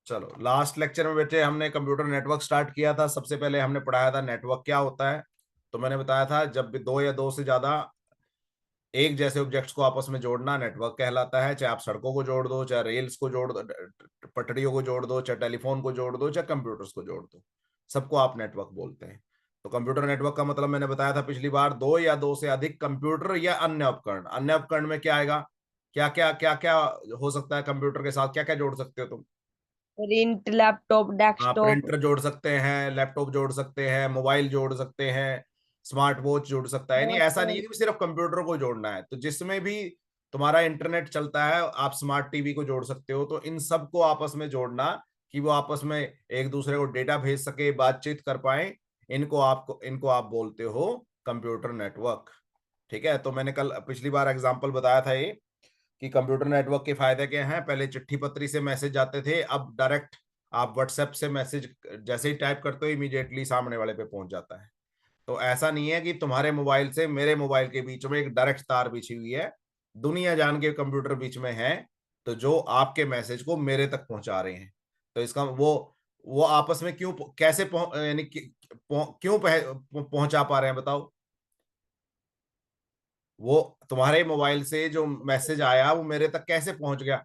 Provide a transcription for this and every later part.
चलो, last lecture में बेटे हमने कंप्यूटर नेटवर्क स्टार्ट किया था। सबसे पहले हमने पढ़ाया था नेटवर्क क्या होता है। तो मैंने बताया था जब भी दो या दो से ज्यादा एक जैसे ऑब्जेक्ट्स को आपस में जोड़ना नेटवर्क कहलाता है। चाहे आप सड़कों को जोड़ दो, चाहे रेल्स को जोड़ दो, पटरियों को जोड़ दो, चाहे टेलीफोन को जोड़ दो, चाहे कंप्यूटर्स को जोड़ दो, सबको आप नेटवर्क बोलते हैं। तो कंप्यूटर नेटवर्क का मतलब मैंने बताया था पिछली बार, दो या दो से अधिक कंप्यूटर या अन्य उपकरण। अन्य उपकरण में क्या आएगा? क्या क्या हो सकता है कंप्यूटर के साथ? क्या क्या जोड़ सकते हो तुम? प्रिंट, लैपटॉप, हाँ, डेस्कटॉप। प्रिंटर जोड़ सकते हैं, लैपटॉप जोड़ सकते हैं, मोबाइल जोड़ सकते हैं, स्मार्ट वॉच जोड़ सकता है। नहीं, हाँ ऐसा नहीं सर। है कि सिर्फ कंप्यूटर को जोड़ना है। तो जिसमें भी तुम्हारा इंटरनेट चलता है, आप स्मार्ट टीवी को जोड़ सकते हो। तो इन सबको आपस में जोड़ना कि वो आपस में एक दूसरे को डेटा भेज सके, बातचीत कर पाए, इनको आप बोलते हो कंप्यूटर नेटवर्क। ठीक है। तो मैंने कल पिछली बार एग्जांपल बताया था ये कि कंप्यूटर नेटवर्क के फायदे क्या हैं। पहले चिट्ठी पत्री से मैसेज जाते थे, अब डायरेक्ट आप व्हाट्सएप से मैसेज जैसे ही टाइप करते हो इमीडिएटली सामने वाले पे पहुंच जाता है। तो ऐसा नहीं है कि तुम्हारे मोबाइल से मेरे मोबाइल के बीच में एक डायरेक्ट तार बिछी हुई है, दुनिया जान के कंप्यूटर बीच में है, तो जो आपके मैसेज को मेरे तक पहुंचा रहे हैं। तो इसका वो आपस में क्यों कैसे यानी क्यों पहुंचा पा रहे हैं बताओ? वो तुम्हारे मोबाइल से जो मैसेज आया वो मेरे तक कैसे पहुंच गया?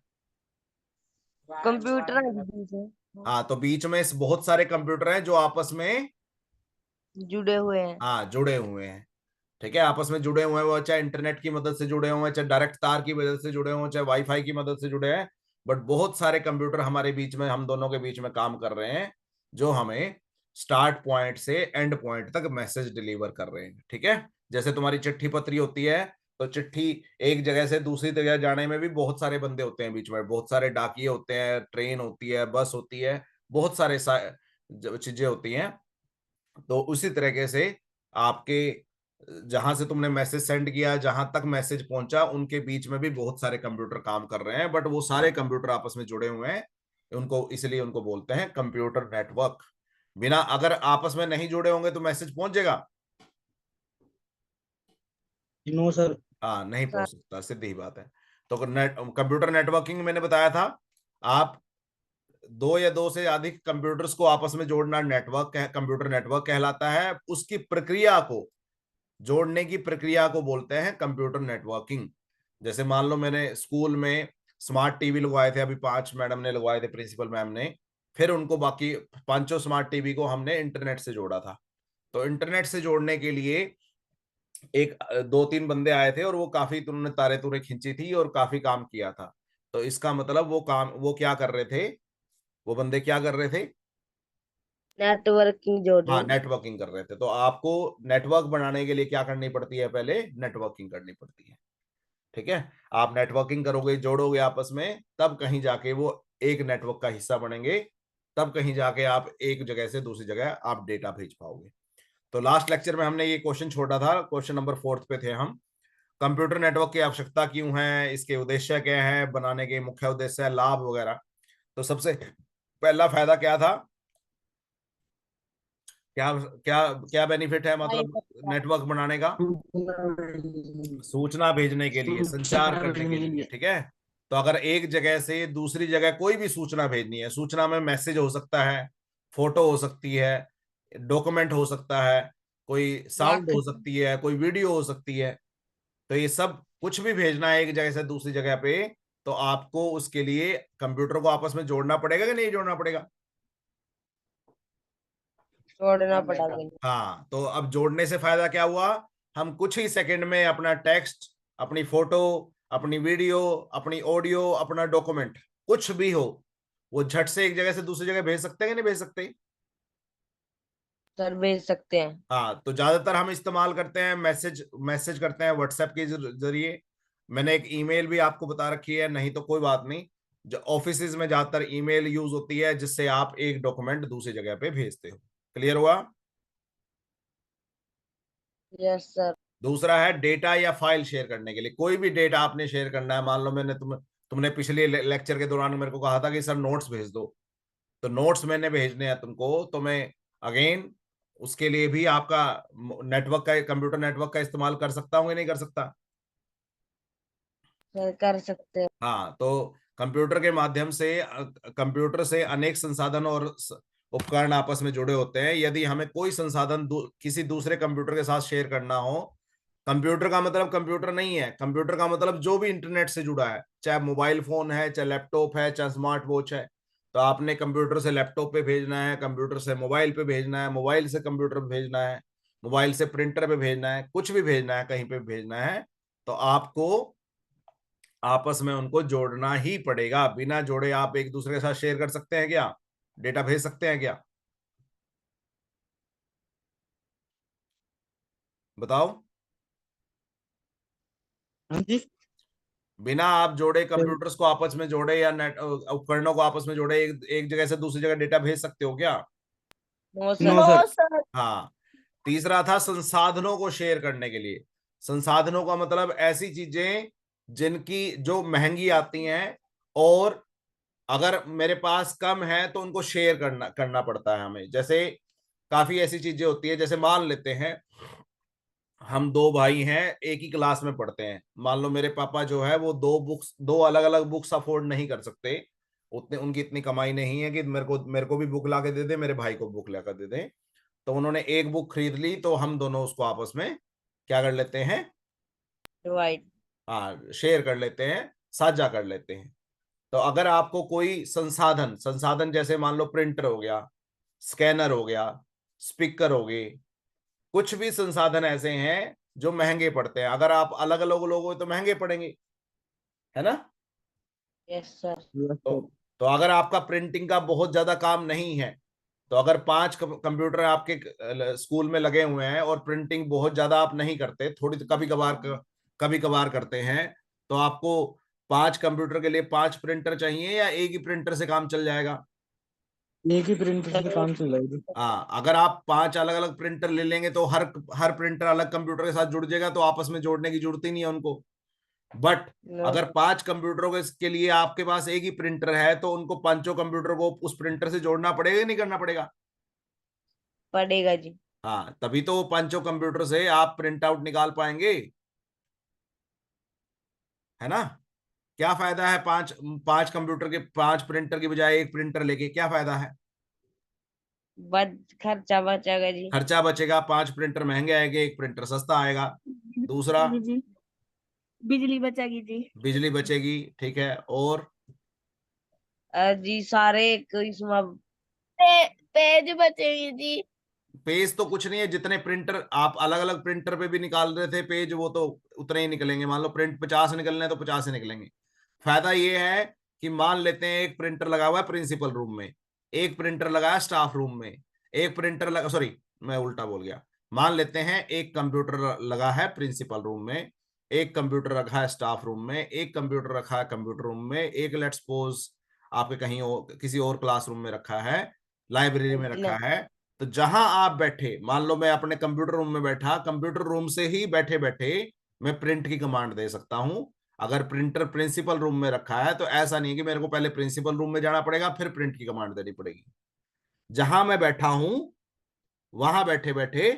कंप्यूटर से हाँ, तो बीच में बहुत सारे कंप्यूटर हैं जो आपस में, जुड़े हुए हैं। हाँ, जुड़े हुए हैं। ठीक है, आपस में जुड़े हुए हैं। वो चाहे इंटरनेट की मदद से जुड़े हुए हैं, चाहे डायरेक्ट तार की मदद से जुड़े हुए हैं, चाहे वाईफाई की मदद से जुड़े हैं। बट बहुत सारे कंप्यूटर हमारे बीच में, हम दोनों के बीच में काम कर रहे हैं, जो हमें स्टार्ट पॉइंट से एंड पॉइंट तक मैसेज डिलीवर कर रहे हैं। ठीक है। जैसे तुम्हारी चिट्ठी पत्री होती है, तो चिट्ठी एक जगह से दूसरी जगह जाने में भी बहुत सारे बंदे होते हैं बीच में, बहुत सारे डाकिये होते हैं, ट्रेन होती है, बस होती है, बहुत सारे चीजें होती हैं। तो उसी तरीके से आपके जहां से तुमने मैसेज सेंड किया, जहां तक मैसेज पहुंचा, उनके बीच में भी बहुत सारे कंप्यूटर काम कर रहे हैं, बट वो सारे कंप्यूटर आपस में जुड़े हुए हैं। उनको इसलिए उनको बोलते हैं कंप्यूटर नेटवर्क। बिना अगर आपस में नहीं जुड़े होंगे तो मैसेज पहुंच जाएगा? No sir. हाँ, नहीं पहुंच सकता, सीधी बात है। तो कंप्यूटर नेटवर्किंग मैंने बताया था, आप दो या दो से अधिक कंप्यूटर्स को आपस में जोड़ना नेटवर्क कंप्यूटर नेटवर्क कहलाता है। उसकी प्रक्रिया को, जोड़ने की प्रक्रिया को बोलते हैं कंप्यूटर नेटवर्किंग। जैसे मान लो मैंने स्कूल में स्मार्ट टीवी लगवाए थे, अभी 5 मैडम ने लगवाए थे, प्रिंसिपल मैम ने। फिर उनको बाकी पांचों स्मार्ट टीवी को हमने इंटरनेट से जोड़ा था। तो इंटरनेट से जोड़ने के लिए एक दो तीन बंदे आए थे, और वो काफी, तुमने तारे तुरे खींची थी और काफी काम किया था। तो इसका मतलब वो क्या कर रहे थे? वो बंदे क्या कर रहे थे? नेटवर्किंग जोड़ हाँ, रहे। नेटवर्किंग कर रहे थे। तो आपको नेटवर्क बनाने के लिए क्या करनी पड़ती है? पहले नेटवर्किंग करनी पड़ती है। ठीक है। आप नेटवर्किंग करोगे, जोड़ोगे आपस में, तब कहीं जाके वो एक नेटवर्क का हिस्सा बनेंगे। तब कहीं जाके आप एक जगह से दूसरी जगह आप डेटा भेज पाओगे। तो लास्ट लेक्चर में हमने ये क्वेश्चन छोड़ा था, क्वेश्चन नंबर 4 पे थे हम। कंप्यूटर नेटवर्क की आवश्यकता क्यों है, इसके उद्देश्य क्या है, बनाने के मुख्य उद्देश्य, लाभ वगैरह। तो सबसे पहला फायदा क्या था? क्या क्या क्या बेनिफिट है भाई मतलब बता। नेटवर्क बनाने का? सूचना भेजने के लिए, संचार सूचना करने भेजने के के लिए। लिए। ठीक है। तो अगर एक जगह से दूसरी जगह कोई भी सूचना भेजनी है, सूचना में मैसेज हो सकता है, फोटो हो सकती है, डॉक्यूमेंट हो सकता है, कोई साउंड लेख। हो सकती है, कोई वीडियो हो सकती है। तो ये सब कुछ भी भेजना है एक जगह से दूसरी जगह पे, तो आपको उसके लिए कंप्यूटर को आपस में जोड़ना पड़ेगा कि नहीं जोड़ना पड़ेगा? छोड़ना पड़ेगा। हाँ, तो अब जोड़ने से फायदा क्या हुआ? हम कुछ ही सेकंड में अपना टेक्स्ट, अपनी फोटो, अपनी वीडियो, अपनी ऑडियो, अपना डॉक्यूमेंट, कुछ भी हो, वो झट से एक जगह से दूसरी जगह भेज सकते हैं कि नहीं भेज सकते? सर भेज सकते हैं। हाँ, तो ज्यादातर हम इस्तेमाल करते हैं मैसेज मैसेज करते हैं व्हाट्सएप के जरिए। मैंने एक ईमेल भी आपको बता रखी है, नहीं तो कोई बात नहीं। जो ऑफिस में ज्यादातर ईमेल यूज होती है, जिससे आप एक डॉक्यूमेंट दूसरी जगह पे भेजते हो। क्लियर हुआ? Yes sir. दूसरा है डेटा या फाइल शेयर करने के लिए। कोई भी डेटा आपने शेयर करना है, मान लो तुमने पिछले लेक्चर के दौरान मेरे को कहा था कि सर नोट्स भेज दो। तो नोट्स मैंने भेजने हैं तुमको, तो मैं अगेन उसके लिए भी आपका नेटवर्क का, कंप्यूटर नेटवर्क का इस्तेमाल कर सकता हूँ या नहीं कर सकता? सर कर सकते हैं। हाँ, तो कंप्यूटर के माध्यम से कंप्यूटर से अनेक संसाधन और उपकरण आपस में जुड़े होते हैं। यदि हमें कोई संसाधन किसी दूसरे कंप्यूटर के साथ शेयर करना हो, कंप्यूटर का मतलब कंप्यूटर नहीं है, कंप्यूटर का मतलब जो भी इंटरनेट से जुड़ा है, चाहे मोबाइल फोन है, चाहे लैपटॉप है, चाहे स्मार्ट वॉच है। तो आपने कंप्यूटर से लैपटॉप पे भेजना है, कंप्यूटर से मोबाइल पे भेजना है, मोबाइल से कंप्यूटर पे भेजना है, मोबाइल से प्रिंटर पे भेजना है, कुछ भी भेजना है, कहीं पे भेजना है, तो आपको आपस में उनको जोड़ना ही पड़ेगा। बिना जोड़े आप एक दूसरे के साथ शेयर कर सकते हैं क्या? डेटा भेज सकते हैं क्या? बताओ। हाँ जी। बिना आप जोड़े, कंप्यूटर्स को आपस में जोड़े या नेट उपकरणों को आपस में जोड़े, एक जगह से दूसरी जगह डेटा भेज सकते हो क्या? No no sir. सर। हाँ। तीसरा था संसाधनों को शेयर करने के लिए। संसाधनों का मतलब ऐसी चीजें जिनकी जो महंगी आती हैं, और अगर मेरे पास कम है तो उनको शेयर करना करना पड़ता है हमें। जैसे काफी ऐसी चीजें होती है, जैसे मान लेते हैं हम दो भाई हैं, एक ही क्लास में पढ़ते हैं। मान लो मेरे पापा जो है वो दो अलग अलग बुक्स अफोर्ड नहीं कर सकते, उतने उनकी इतनी कमाई नहीं है कि मेरे को भी बुक ला के दे दे, मेरे भाई को बुक ला कर दे दे। तो उन्होंने एक बुक खरीद ली, तो हम दोनों उसको आपस में क्या कर लेते हैं? डिवाइड। हाँ, शेयर कर लेते हैं, साझा कर लेते हैं। तो अगर आपको कोई संसाधन संसाधन जैसे मान लो प्रिंटर हो गया, स्कैनर हो गया, स्पीकर हो गए, कुछ भी संसाधन ऐसे हैं जो महंगे पड़ते हैं, अगर आप अलग अलग लोग हो तो महंगे पड़ेंगे, है ना? Yes sir. यस तो सर। तो अगर आपका प्रिंटिंग का बहुत ज्यादा काम नहीं है, तो अगर 5 कंप्यूटर आपके स्कूल में लगे हुए हैं और प्रिंटिंग बहुत ज्यादा आप नहीं करते, थोड़ी कभी कभार करते हैं, तो आपको 5 कंप्यूटर के लिए 5 प्रिंटर चाहिए या एक ही प्रिंटर से काम चल जाएगा? एक ही प्रिंटर से काम चल जाएगी। हाँ, अगर आप 5 अलग अलग प्रिंटर ले लेंगे तो हर हर प्रिंटर अलग कंप्यूटर के साथ जुड़ जाएगा, तो आपस में जोड़ने की जरूरत ही नहीं है उनको। बट नो अगर 5 कंप्यूटरों के लिए आपके पास एक ही प्रिंटर है, तो उनको पांचों कंप्यूटर को उस प्रिंटर से जोड़ना पड़ेगा या नहीं करना पड़ेगा? पड़ेगा जी। हाँ, तभी तो पांचों कंप्यूटर से आप प्रिंट आउट निकाल पाएंगे, है ना? क्या फायदा है पांच पांच कंप्यूटर के 5 प्रिंटर की बजाय एक प्रिंटर लेके? क्या फायदा है? खर्चा बचेगा जी। खर्चा बचेगा, 5 प्रिंटर महंगे आएंगे, एक प्रिंटर सस्ता आएगा। दूसरा, जी जी। बिजली बचेगी जी। बिजली बचेगी, ठीक है। और जी सारे एक इसमें पेज बचेगी जी। पेज तो कुछ नहीं है, जितने प्रिंटर आप अलग अलग प्रिंटर पे भी निकाल रहे थे पेज, वो तो उतने ही निकलेंगे। मान लो प्रिंट 50 निकलने हैं तो 50 ही निकलेंगे। फायदा ये है कि मान लेते हैं एक प्रिंटर लगा हुआ है प्रिंसिपल रूम में, एक प्रिंटर लगा है स्टाफ रूम में, एक प्रिंटर लगा, सॉरी मैं उल्टा बोल गया। मान लेते हैं एक कंप्यूटर लगा है प्रिंसिपल रूम में, एक कंप्यूटर रखा है स्टाफ रूम में, एक कंप्यूटर रखा है कंप्यूटर रूम में, एक लेट्स सपोज आपके कहीं और किसी और क्लासरूम में रखा है, लाइब्रेरी में रखा है। तो जहां आप बैठे, मान लो मैं अपने कंप्यूटर रूम में बैठा, कंप्यूटर रूम से ही बैठे बैठे मैं प्रिंट की कमांड दे सकता हूं। अगर प्रिंटर प्रिंसिपल रूम में रखा है तो ऐसा नहीं कि मेरे को पहले प्रिंसिपल रूम में जाना पड़ेगा फिर प्रिंट की कमांड देनी पड़ेगी। जहां मैं बैठा हूं वहां बैठे बैठे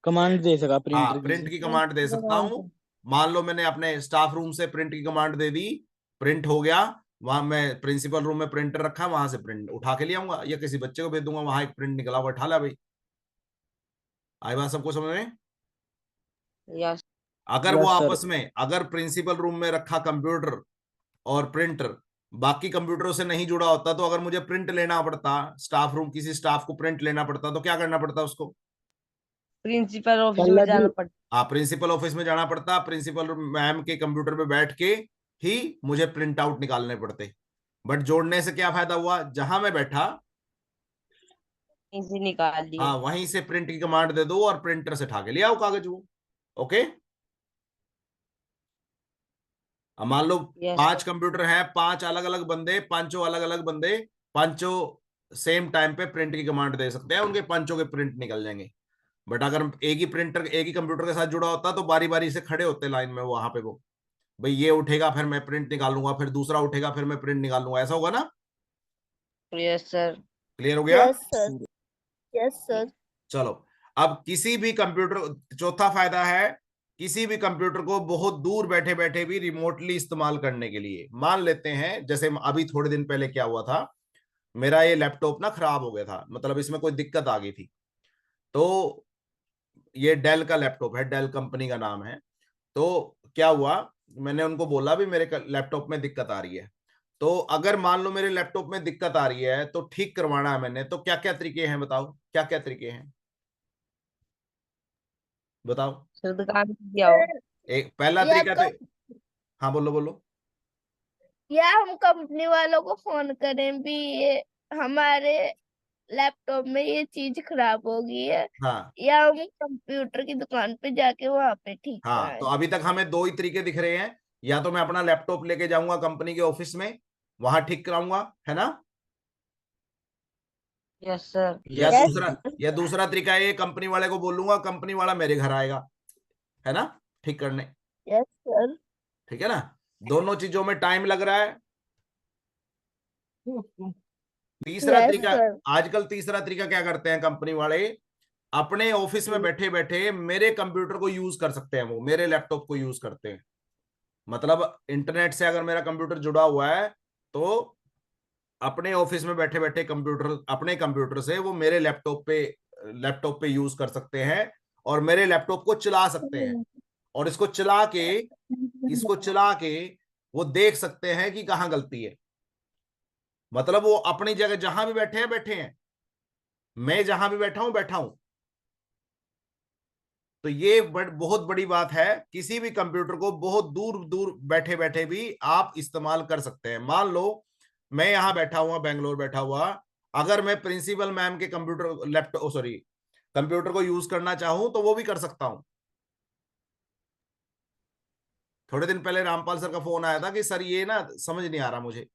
कमांड दे सका हाँ प्रिंटर की प्रिंट जी। की कमांड दे सकता हूं। मान लो मैंने अपने स्टाफ रूम से प्रिंट की कमांड दे दी, प्रिंट हो गया, वहां मैं प्रिंसिपल रूम में प्रिंटर रखा, वहां से प्रिंट उठा के ले आऊंगा या किसी बच्चे को भेज दूंगा, वहां एक प्रिंट निकला हुआ, उठा ला भाई। आई बात सबको समझ में? यस। अगर वो यस सर। आपस में, अगर प्रिंसिपल रूम में रखा कंप्यूटर और प्रिंटर बाकी कंप्यूटरों से नहीं जुड़ा होता, तो अगर मुझे प्रिंट लेना पड़ता, स्टाफ रूम किसी स्टाफ को प्रिंट लेना पड़ता, तो क्या करना पड़ता उसको? प्रिंसिपल ऑफिस में पहले भी। जाना पड़ता। हाँ, प्रिंसिपल ऑफिस में जाना पड़ता, प्रिंसिपल मैम के कंप्यूटर पे बैठ के ही मुझे प्रिंट आउट निकालने पड़ते। बट जोड़ने से क्या फायदा हुआ? जहां मैं बैठा, इसे निकाल हाँ, दिए। वहीं से प्रिंट की कमांड दे दो और प्रिंटर से उठा के ले आओ कागज वो। ओके। अब मान लो यस 5 सर। कंप्यूटर हैं, 5 अलग अलग बंदे, पांचों अलग अलग बंदे, पांचों सेम टाइम पे प्रिंट की कमांड दे सकते हैं, उनके पांचों के प्रिंट निकल जाएंगे। बट अगर एक ही प्रिंटर एक ही कंप्यूटर के साथ जुड़ा होता तो बारी बारी से खड़े होते लाइन में वहां पे, वो भाई ये उठेगा फिर मैं प्रिंट निकालूंगा, फिर दूसरा उठेगा फिर मैं प्रिंट निकालूंगा, ऐसा होगा ना? Yes sir. क्लियर हो गया? Yes sir. Yes sir. चलो, अब किसी भी कंप्यूटर, चौथा फायदा है किसी भी कंप्यूटर को बहुत दूर बैठे बैठे भी रिमोटली इस्तेमाल करने के लिए। मान लेते हैं जैसे अभी थोड़े दिन पहले क्या हुआ था, मेरा ये लैपटॉप ना खराब हो गया था, मतलब इसमें कोई दिक्कत आ गई थी। तो ये डेल का लैपटॉप है, डेल कंपनी का नाम है। तो क्या हुआ, मैंने उनको बोला भी मेरे लैपटॉप में दिक्कत आ रही है। तो अगर मान लो मेरे लैपटॉप में दिक्कत आ रही है तो ठीक करवाना है मैंने, तो क्या क्या तरीके हैं बताओ, क्या क्या तरीके हैं बताओ। सर दुकान पे भी आओ। एक पहला या तरीका तो, हाँ बोलो बोलो। या हम कंपनी वालों को फोन करें भी, ये हमारे लैपटॉप में ये चीज खराब हो गई है, हाँ या हम कंप्यूटर की दुकान पे जाके वहां पे ठीक हाँ, तो कराएं। अभी तक हमें दो ही तरीके दिख रहे हैं, या तो मैं अपना लैपटॉप लेके जाऊंगा कंपनी के ऑफिस में, वहां ठीक कराऊंगा, है ना, यस सर। या यस दूसरा, या दूसरा तरीका ये कंपनी वाले को बोलूंगा, कंपनी वाला मेरे घर आएगा, है ना, ठीक करने। Yes sir. ठीक है ना, दोनों चीजों में टाइम लग रहा है। तीसरा यस तरीका, सर। आजकल तीसरा तरीका क्या करते हैं कंपनी वाले, अपने ऑफिस में बैठे बैठे मेरे कंप्यूटर को यूज कर सकते हैं, वो मेरे लैपटॉप को यूज करते हैं। मतलब इंटरनेट से अगर मेरा कंप्यूटर जुड़ा हुआ है तो अपने ऑफिस में बैठे बैठे कंप्यूटर, अपने कंप्यूटर से वो मेरे लैपटॉप पे यूज कर सकते हैं, और मेरे लैपटॉप को चला सकते हैं, और इसको चला के वो देख सकते हैं कि कहाँ गलती है। मतलब वो अपनी जगह जहां भी बैठे हैं बैठे हैं, मैं जहां भी बैठा हूं। तो ये बहुत बड़ी बात है, किसी भी कंप्यूटर को बहुत दूर दूर बैठे बैठे भी आप इस्तेमाल कर सकते हैं। मान लो मैं यहां बैठा हुआ, बेंगलोर बैठा हुआ, अगर मैं प्रिंसिपल मैम के कंप्यूटर लैपटॉप सॉरी कंप्यूटर को यूज करना चाहूं तो वो भी कर सकता हूं। थोड़े दिन पहले रामपाल सर का फोन आया था कि सर ये ना समझ नहीं आ रहा मुझे,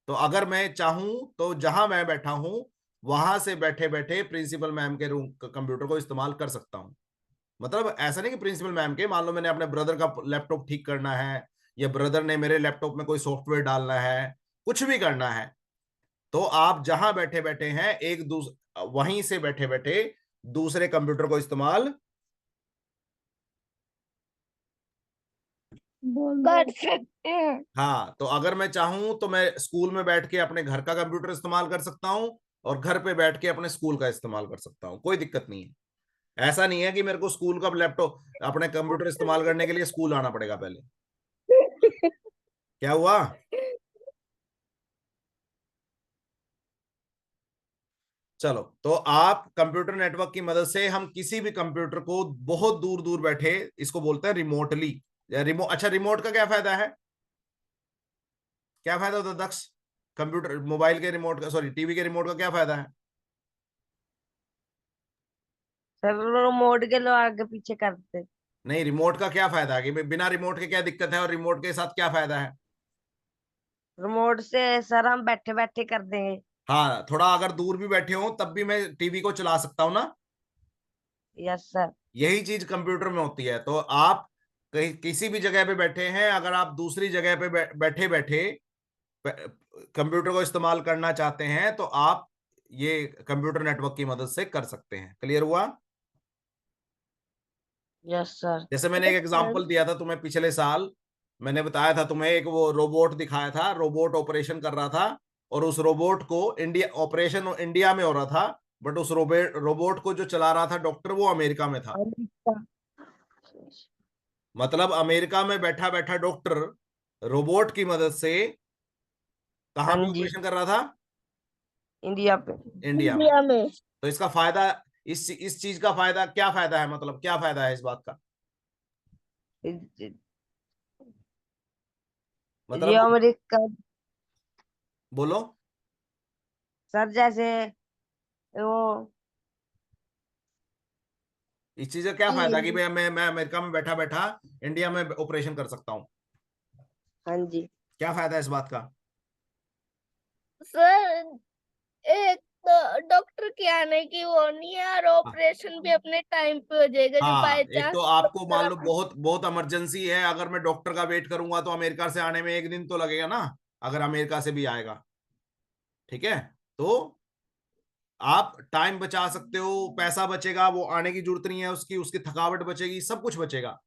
तो अगर मैं चाहूं तो जहां मैं बैठा हूं वहां से बैठे बैठे प्रिंसिपल मैम के रूम कंप्यूटर को इस्तेमाल कर सकता हूं। मतलब ऐसा नहीं कि प्रिंसिपल मैम के, मान लो मैंने अपने ब्रदर का लैपटॉप ठीक करना है, या ब्रदर ने मेरे लैपटॉप में कोई सॉफ्टवेयर डालना है, कुछ भी करना है, तो आप जहां बैठे बैठे हैं वहीं से बैठे बैठे दूसरे कंप्यूटर को इस्तेमाल कर सकते हैं। हाँ, तो अगर मैं चाहूं तो मैं स्कूल में बैठ के अपने घर का कंप्यूटर इस्तेमाल कर सकता हूं, और घर पे बैठ के अपने स्कूल का इस्तेमाल कर सकता हूं, कोई दिक्कत नहीं है। ऐसा नहीं है कि मेरे को स्कूल का लैपटॉप अपने कंप्यूटर इस्तेमाल करने के लिए स्कूल आना पड़ेगा पहले। क्या हुआ, चलो, तो आप कंप्यूटर नेटवर्क की मदद से हम किसी भी कंप्यूटर को बहुत दूर दूर बैठे, इसको बोलते हैं रिमोटली, या अच्छा रिमोट का क्या फायदा है, क्या फायदा होता है दक्ष, कंप्यूटर मोबाइल के रिमोट का, सॉरी टीवी के रिमोट का क्या फायदा है। सर रिमोट के लो आगे पीछे करते। नहीं, रिमोट का क्या फायदा है, कि बिना रिमोट के क्या दिक्कत है, और रिमोट के साथ क्या फायदा है। रिमोट से सर हम बैठे बैठे कर देंगे। हाँ, थोड़ा अगर दूर भी बैठे हो तब भी मैं टीवी को चला सकता हूँ ना। Yes sir. यही चीज कंप्यूटर में होती है। तो आप कहीं किसी भी जगह पे बैठे हैं, अगर आप दूसरी जगह पे बैठे बैठे कंप्यूटर को इस्तेमाल करना चाहते हैं तो आप ये कंप्यूटर नेटवर्क की मदद से कर सकते हैं। क्लियर हुआ। Yes sir. जैसे मैंने एक एग्जांपल दिया था तुम्हें पिछले साल, मैंने बताया था तुम्हें, एक वो रोबोट दिखाया था, रोबोट ऑपरेशन कर रहा था, और उस रोबोट को इंडिया ऑपरेशन इंडिया में हो रहा था, बट उस रोबोट को जो चला रहा था डॉक्टर, वो अमेरिका में था। मतलब अमेरिका में बैठा बैठा डॉक्टर रोबोट की मदद से कहां हाँ पे जी। ऑपरेशन कर रहा था, इंडिया पे। इंडिया में। इंडिया में। तो इसका फायदा, इस चीज का फायदा क्या फायदा है, मतलब क्या फायदा है इस बात का, ये मतलब अमेरिका। बोलो। सर जैसे वो। इस चीज का क्या फायदा कि कि मैं अमेरिका में बैठा बैठा इंडिया में ऑपरेशन कर सकता हूँ, हाँ जी। क्या फायदा है इस बात का। सर, एक तो डॉक्टर के आने की वो नहीं है, और हाँ ऑपरेशन भी अपने टाइम पे हो जाएगा, जो बाय हाँ, एक चांस तो आपको मान लो डॉक्टर। बहुत बहुत इमरजेंसी है, अगर मैं डॉक्टर का वेट करूंगा तो अमेरिका से आने में एक दिन तो लगेगा ना, अगर अमेरिका से भी आएगा। ठीक है, तो आप टाइम बचा सकते हो, पैसा बचेगा, वो आने की जरूरत नहीं है उसकी, उसकी थकावट बचेगी, सब कुछ बचेगा।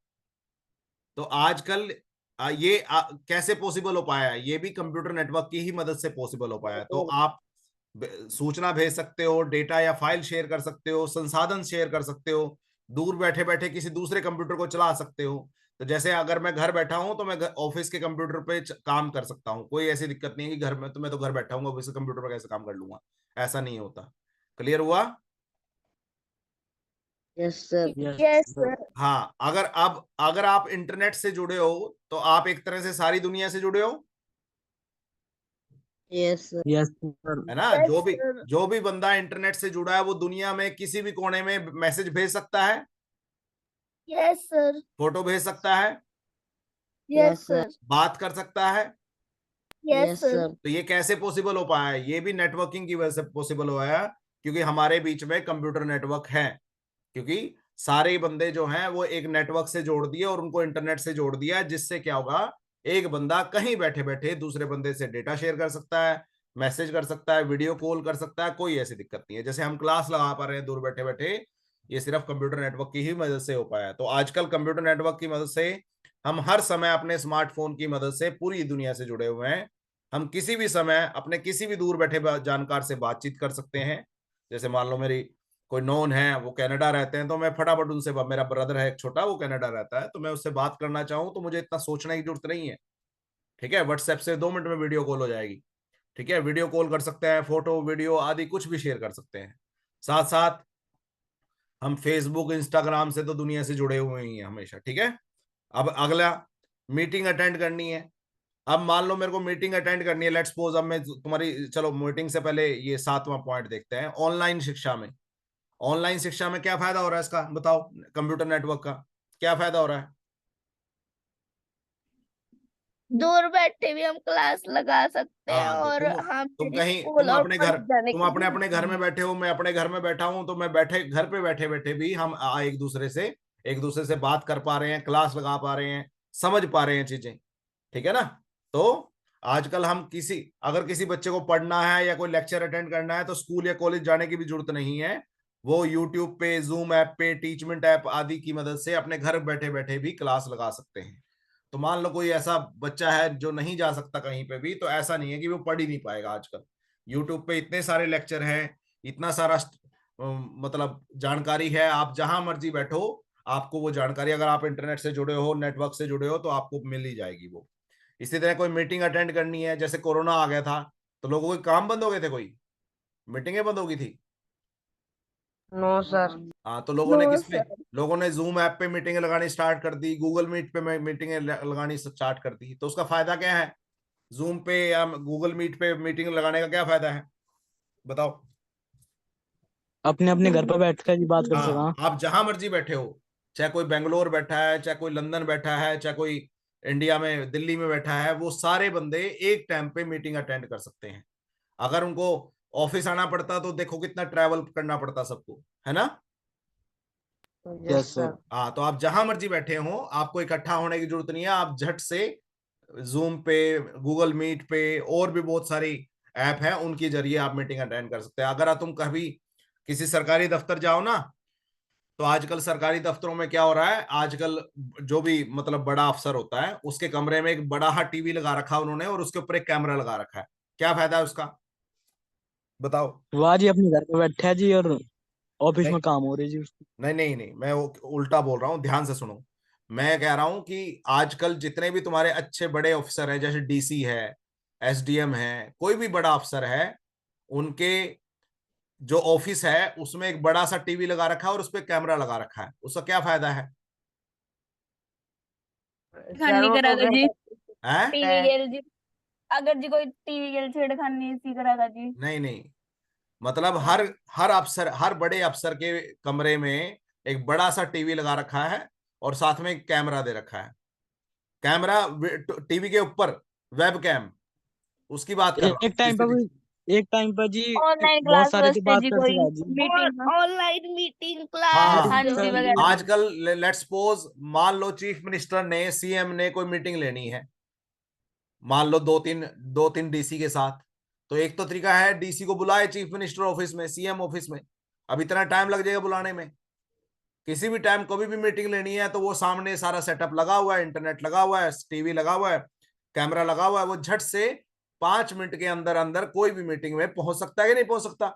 तो आजकल ये कैसे पॉसिबल हो पाया है? ये भी कंप्यूटर नेटवर्क की ही मदद से पॉसिबल हो पाया है। तो आप सूचना भेज सकते हो, डेटा या फाइल शेयर कर सकते हो, संसाधन शेयर कर सकते हो, दूर बैठे बैठे किसी दूसरे कंप्यूटर को चला सकते हो। तो जैसे अगर मैं घर बैठा हूं तो मैं ऑफिस के कंप्यूटर पे काम कर सकता हूँ, कोई ऐसी दिक्कत नहीं है कि घर में, तो मैं तो घर बैठा हूँ, ऑफिस के कंप्यूटर पर कैसे काम कर लूंगा? ऐसा नहीं होता। क्लियर हुआ? Yes sir. Yes sir. हाँ, अगर आप इंटरनेट से जुड़े हो तो आप एक तरह से सारी दुनिया से जुड़े हो, यस सर। Yes sir. है ना? यस जो भी सर। जो भी बंदा इंटरनेट से जुड़ा है वो दुनिया में किसी भी कोने में मैसेज भेज सकता है, यस सर। फोटो भेज सकता है, यस यस सर। सर। बात कर सकता है। Yes yes sir. सर। तो ये कैसे पॉसिबल हो पाया है? ये भी नेटवर्किंग की वजह से पॉसिबल हुआ है, क्योंकि हमारे बीच में कंप्यूटर नेटवर्क है। क्योंकि सारे ही बंदे जो हैं वो एक नेटवर्क से जोड़ दिए और उनको इंटरनेट से जोड़ दिया, जिससे क्या होगा, एक बंदा कहीं बैठे बैठे दूसरे बंदे से डेटा शेयर कर सकता है, मैसेज कर सकता है, वीडियो कॉल कर सकता है, कोई ऐसी दिक्कत नहीं है। जैसे हम क्लास लगा पा रहे हैं दूर बैठे बैठे, ये सिर्फ कंप्यूटर नेटवर्क की ही मदद से हो पाया है। तो आजकल कंप्यूटर नेटवर्क की मदद से हम हर समय अपने स्मार्टफोन की मदद से पूरी दुनिया से जुड़े हुए हैं। हम किसी भी समय अपने किसी भी दूर बैठे जानकार से बातचीत कर सकते हैं। जैसे मान लो मेरी कोई नोन है, वो कनाडा रहते हैं, तो मैं फटाफट उनसे, मेरा ब्रदर है एक छोटा, वो कनाडा रहता है, तो मैं उससे बात करना चाहूँ तो मुझे इतना सोचने की जरूरत नहीं है। ठीक है, व्हाट्सएप से 2 मिनट में वीडियो कॉल हो जाएगी। ठीक है, वीडियो कॉल कर सकते हैं, फोटो वीडियो आदि कुछ भी शेयर कर सकते हैं। साथ साथ हम फेसबुक इंस्टाग्राम से तो दुनिया से जुड़े हुए ही हैं हमेशा। ठीक है, अब अगला, मीटिंग अटेंड करनी है। अब मान लो मेरे को मीटिंग अटेंड करनी है, लेट्स सपोज, अब मैं तुम्हारी, चलो मीटिंग से पहले ये 7वां पॉइंट देखते हैं, ऑनलाइन शिक्षा में। ऑनलाइन शिक्षा में क्या फायदा हो रहा है इसका, बताओ? कंप्यूटर नेटवर्क का क्या फायदा हो रहा है? दूर बैठे भी हम क्लास लगा सकते हैं हाँ, तो और हम तुम मेरे कहीं, स्कूल और कॉलेज जाने तुम की अपने अपने जरूरत घर में नहीं बैठे हो, मैं अपने घर में बैठा हूं, तो मैं बैठे घर पे बैठे बैठे भी हम एक दूसरे से बात कर पा रहे हैं, क्लास लगा पा रहे हैं, समझ पा रहे हैं चीजें। ठीक है ना? तो आजकल हम अगर किसी बच्चे को पढ़ना है या कोई लेक्चर अटेंड करना है तो स्कूल या कॉलेज जाने की भी जरूरत नहीं है। वो यूट्यूब पे, जूम ऐप पे, टीचमेंट ऐप आदि की मदद से अपने घर बैठे बैठे भी क्लास लगा सकते हैं। तो मान लो कोई ऐसा बच्चा है जो नहीं जा सकता कहीं पे भी, तो ऐसा नहीं है कि वो पढ़ ही नहीं पाएगा। आजकल यूट्यूब पे इतने सारे लेक्चर हैं, इतना सारा मतलब जानकारी है, आप जहां मर्जी बैठो, आपको वो जानकारी, अगर आप इंटरनेट से जुड़े हो, नेटवर्क से जुड़े हो, तो आपको मिल ही जाएगी वो। इसी तरह कोई मीटिंग अटेंड करनी है, जैसे कोरोना आ गया था तो लोगों के काम बंद हो गए थे, कोई मीटिंगें बंद हो गई थी। No sir. हाँ, तो नो सर। लोगों ने जूम ऐप पे मीटिंगें लगानी स्टार्ट कर दी, गूगल मीट पे मीटिंगें लगानी स्टार्ट कर दी। तो उसका फायदा क्या है? जूम पे या गूगल मीट पे मीटिंग लगाने का क्या फायदा है, बताओ? अपने अपने घर पर बैठ कर ही बात कर हाँ, सका। आप जहां मर्जी बैठे हो, चाहे कोई बेंगलोर बैठा है, चाहे कोई लंदन बैठा है, चाहे कोई इंडिया में दिल्ली में बैठा है, वो सारे बंदे एक टाइम पे मीटिंग अटेंड कर सकते हैं। अगर उनको ऑफिस आना पड़ता तो देखो कितना ट्रैवल करना पड़ता सबको, है ना? Yes yes sir. सर। हाँ, तो आप जहां मर्जी बैठे हो, आपको इकट्ठा होने की जरूरत नहीं है, आप झट से जूम पे, गूगल मीट पे, और भी बहुत सारी ऐप है, उनके जरिए आप मीटिंग अटेंड कर सकते हैं। अगर तुम कभी किसी सरकारी दफ्तर जाओ ना, तो आजकल सरकारी दफ्तरों में क्या हो रहा है, आजकल जो भी मतलब बड़ा अफसर होता है, उसके कमरे में एक बड़ा टीवी लगा रखा है उन्होंने, और उसके ऊपर एक कैमरा लगा रखा है। क्या फायदा है उसका, बताओ? वाह जी, अपने घर पे बैठे है जी और ऑफिस नहीं में काम हो रही जी उसकी। नहीं नहीं नहीं, मैं वो उल्टा बोल रहा हूँ, ध्यान से सुनो। मैं कह रहा हूं कि आजकल जितने भी तुम्हारे अच्छे बड़े ऑफिसर हैं, जैसे डीसी है, एसडीएम है, कोई भी बड़ा अफसर है, उनके जो ऑफिस है उसमें एक बड़ा सा टीवी लगा रखा है और उस पर कैमरा लगा रखा है। उसका क्या फायदा है? सर छेड़खानी वो तो करागा जी। हैं? टीवी गेल जी। अगर जी कोई टीवी गेल छेड़खानी इसी करागा जी। नहीं नहीं, मतलब हर हर अफसर, हर बड़े अफसर के कमरे में एक बड़ा सा टीवी लगा रखा है और साथ में एक कैमरा दे रखा है। कैमरा टीवी के ऊपर, वेब कैम, उसकी बात कर रहा हूँ एक टाइम पर सीसीटीवी। एक टाइम पर जी ऑनलाइन बहुत क्लास सारे से वास्ते बात जी कर कोई सका जी। मीटिंग। Online meeting class. हाँ, हाँ जी सर वगैरह। ये आजकल लेट्स सपोज, मान लो चीफ मिनिस्टर ने, सीएम ने कोई मीटिंग लेनी है, मान लो दो तीन डीसी के साथ, तो एक तो तरीका है डीसी को बुलाए चीफ मिनिस्टर ऑफिस में, सीएम ऑफिस में। अब इतना टाइम लग जाएगा बुलाने में, किसी भी टाइम कभी भी मीटिंग लेनी है तो वो सामने सारा सेटअप लगा हुआ है, इंटरनेट लगा हुआ है, टीवी लगा हुआ है, कैमरा लगा हुआ है, वो झट से 5 मिनट के अंदर अंदर कोई भी मीटिंग में पहुंच सकता है कि नहीं पहुंच सकता?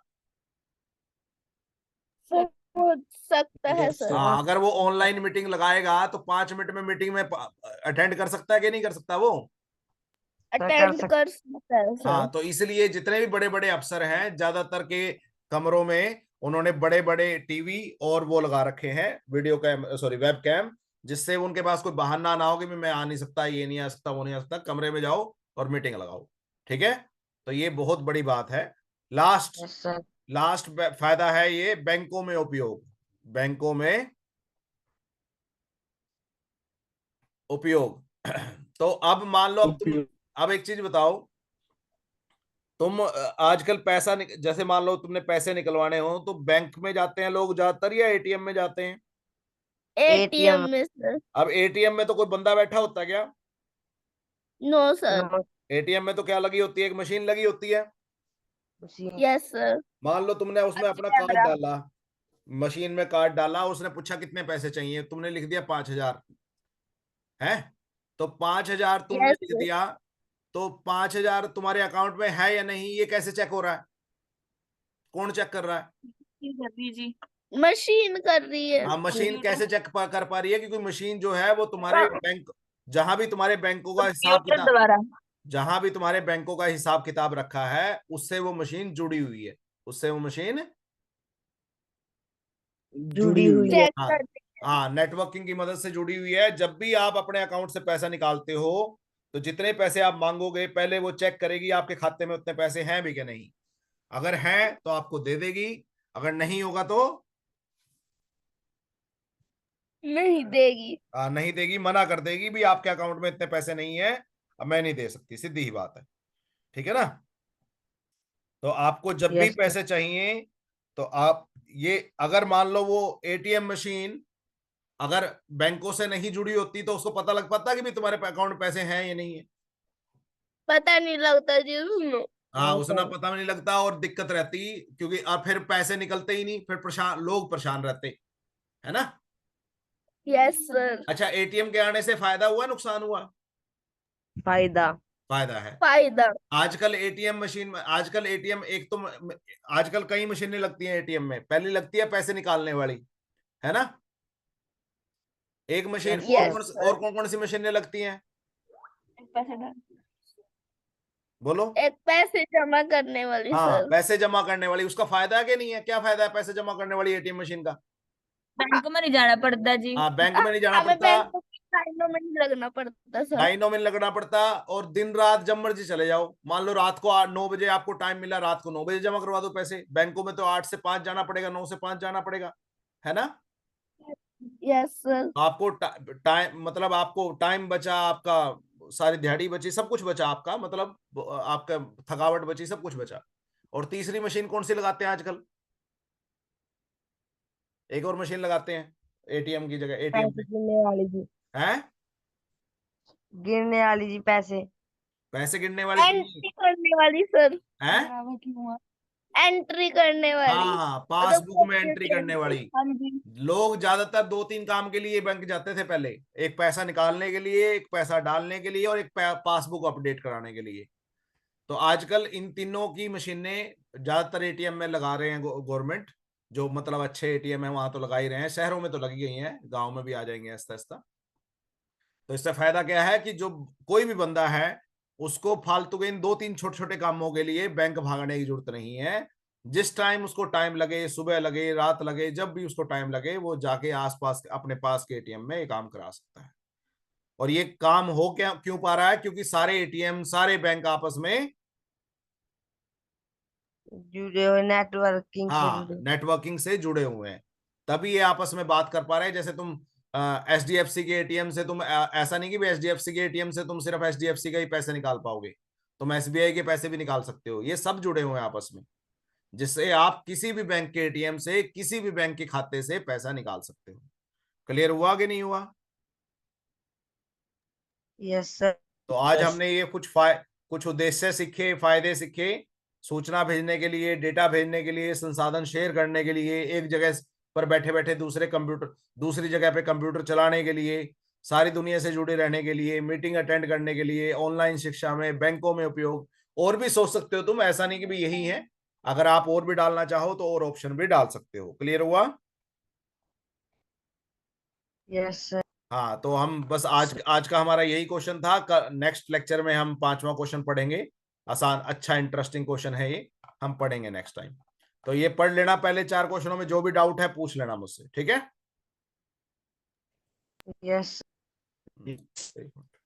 हो सकता है Yes, सर। sir. हाँ, अगर वो ऑनलाइन मीटिंग लगाएगा तो 5 मिनट में मीटिंग में अटेंड कर सकता है कि नहीं कर सकता वो? अटेंड कर सकता है हाँ, सर। तो इसलिए जितने भी बड़े बड़े अफसर हैं ज्यादातर के कमरों में उन्होंने बड़े बड़े टीवी और वो लगा रखे हैं, video cam, sorry web cam, जिससे उनके पास कोई बहाना ना हो कि मैं आ नहीं सकता, ये नहीं आ सकता, वो नहीं आ सकता। कमरे में जाओ और मीटिंग लगाओ। ठीक है, तो ये बहुत बड़ी बात है। लास्ट लास्ट फायदा है ये बैंकों में उपयोग। बैंकों में उपयोग तो अब मान लो, अब एक चीज बताओ, तुम आजकल पैसा जैसे मान लो तुमने पैसे निकलवाने हो तो बैंक में जाते हैं लोग ज्यादातर या एटीएम में जाते हैं? एटीएम में सर। अब एटीएम में तो कोई बंदा बैठा होता है क्या? No sir. एटीएम में तो क्या लगी होती है, एक मशीन लगी होती है। Yes sir. मान लो तुमने उसमें अपना कार्ड कैमरा। डाला, मशीन में कार्ड डाला, उसने पूछा कितने पैसे चाहिए, तुमने लिख दिया 5,000 है। तो 5,000 तुमने यस लिख सर। दिया, तो 5,000 तुम्हारे अकाउंट में है या नहीं, ये कैसे चेक हो रहा है? कौन चेक कर रहा है? जी मशीन कर रही है। हाँ, मशीन कैसे चेक कर पा रही है? क्योंकि मशीन जो है वो तुम्हारे बैंक, जहां भी तुम्हारे बैंकों का हिसाब कंप्यूटर किताब, द्वारा। जहां भी तुम्हारे बैंकों का हिसाब किताब रखा है उससे वो मशीन जुड़ी हुई है, उससे वो मशीन जुड़ी हुई है। चेक हाँ कर हाँ, नेटवर्किंग की मदद से जुड़ी हुई है। जब भी आप अपने अकाउंट से पैसा निकालते हो तो जितने पैसे आप मांगोगे पहले वो चेक करेगी आपके खाते में उतने पैसे हैं भी कि नहीं। अगर हैं तो आपको दे देगी, अगर नहीं होगा तो नहीं देगी। नहीं देगी, मना कर देगी भी आपके अकाउंट में इतने पैसे नहीं है, अब मैं नहीं दे सकती, सीधी ही बात है। ठीक है ना? तो आपको जब भी पैसे चाहिए तो आप ये, अगर मान लो वो एटीएम मशीन अगर बैंकों से नहीं जुड़ी होती तो उसको पता लग पाता कि भी तुम्हारे अकाउंट में पैसे हैं या नहीं है? पता नहीं लगता जी उसमें। हाँ, उसना पता नहीं लगता और दिक्कत रहती, क्योंकि और फिर पैसे निकलते ही नहीं, फिर परेशान लोग परेशान रहते, है ना? Yes sir. अच्छा, एटीएम के आने से फायदा हुआ नुकसान हुआ? फायदा। फायदा है। फायदा। आजकल एटीएम मशीन में, आजकल एटीएम एक तो आजकल कई मशीनें लगती हैं एटीएम में। पहले लगती है पैसे निकालने वाली, है ना, एक मशीन। Yes, और कौन कौन सी मशीनें लगती हैं पैसे डाल बोलो? एक पैसे जमा करने वाली हाँ, सर। पैसे जमा करने वाली। उसका फायदा है कि नहीं है? क्या फायदा है पैसे जमा करने वाली एटीएम मशीन का? बैंक में नहीं जाना पड़ता जी। हाँ, बैंक में नहीं जाना हमें पड़ता, बैंक लाइनों में नहीं लगना पड़ता सर। लाइनों में लगना पड़ता, और दिन रात जब मर्जी चले जाओ। मान लो रात को 9 बजे आपको टाइम मिला, रात को 9 बजे जमा करवा दो पैसे। बैंकों में तो 8 से 5 जाना पड़ेगा, 9 से 5 जाना पड़ेगा, है ना? Yes sir. आपको टाइम, मतलब आपको टाइम बचा, आपका सारी दिहाड़ी बची, सब कुछ बचा आपका, मतलब आपका थकावट बची, सब कुछ बचा। और तीसरी मशीन कौन सी लगाते हैं आजकल? एक और मशीन लगाते हैं एटीएम की जगह, एटीएम पैसे में गिनने वाली जी। है, गिनने वाली जी पैसे। पैसे गिनने वाली एंट्री करने वाली सर। है। एंट्री करने वाली। हाँ, मतलब पासबुक में एंट्री computer करने वाली। हाँ जी। लोग ज्यादातर 2-3 काम के लिए बैंक जाते थे पहले, एक पैसा निकालने के लिए, एक पैसा डालने के लिए, और एक पासबुक अपडेट कराने के लिए। तो आजकल इन तीनों की मशीनें ज्यादातर एटीएम में लगा रहे हैं गवर्नमेंट। जो मतलब अच्छे एटीएम है वहां तो लगा ही रहे हैं, शहरों में तो लगी गई हैं, गांव में भी आ जाएंगे आस्ता आस्ता। तो इससे फायदा क्या है कि जो कोई भी बंदा है उसको फालतू के इन 2-3 छोटे छोटे कामों के लिए बैंक भागने की जरूरत नहीं है। जिस टाइम उसको टाइम लगे, सुबह लगे, रात लगे, जब भी उसको टाइम लगे, वो जाके आसपास अपने पास के एटीएम में ये काम करा सकता है। और ये काम हो क्या क्यों पा रहा है? क्योंकि सारे एटीएम, सारे बैंक आपस में, जुड़े हुए नेटवर्किंग से हाँ, जुड़े। नेटवर्किंग से जुड़े हुए हैं, तभी ये आपस में बात कर पा रहे हैं। जैसे तुम एचडीएफसी के एटीएम से तुम ऐसा नहीं कि एचडीएफसी के एटीएम से तुम सिर्फ एचडीएफसी का ही पैसे निकाल पाओगे, तुम एसबीआई के पैसे भी निकाल सकते हो। ये सब जुड़े हुए हैं आपस में, जिससे आप किसी भी बैंक के एटीएम से, किसी भी बैंक के खाते से पैसा निकाल सकते हो। क्लियर हुआ कि नहीं हुआ? Yes sir. तो आज हमने ये कुछ उद्देश्य सीखे, फायदे सीखे। सूचना भेजने के लिए, डेटा भेजने के लिए, संसाधन शेयर करने के लिए, एक जगह पर बैठे बैठे दूसरी जगह पे कंप्यूटर चलाने के लिए, सारी दुनिया से जुड़े रहने के लिए, मीटिंग अटेंड करने के लिए, ऑनलाइन शिक्षा में, बैंकों में उपयोग, और भी सोच सकते हो तुम, ऐसा नहीं कि भी यही है। अगर आप और भी डालना चाहो तो और ऑप्शन भी डाल सकते हो। क्लियर हुआ? Yes sir. हाँ, तो हम बस आज का हमारा यही क्वेश्चन था। नेक्स्ट लेक्चर में हम 5वां क्वेश्चन पढ़ेंगे। आसान, अच्छा, इंटरेस्टिंग क्वेश्चन है ये, हम पढ़ेंगे नेक्स्ट टाइम। तो ये पढ़ लेना, पहले 4 क्वेश्चनों में जो भी डाउट है पूछ लेना मुझसे, ठीक है? यस। एक मिनट।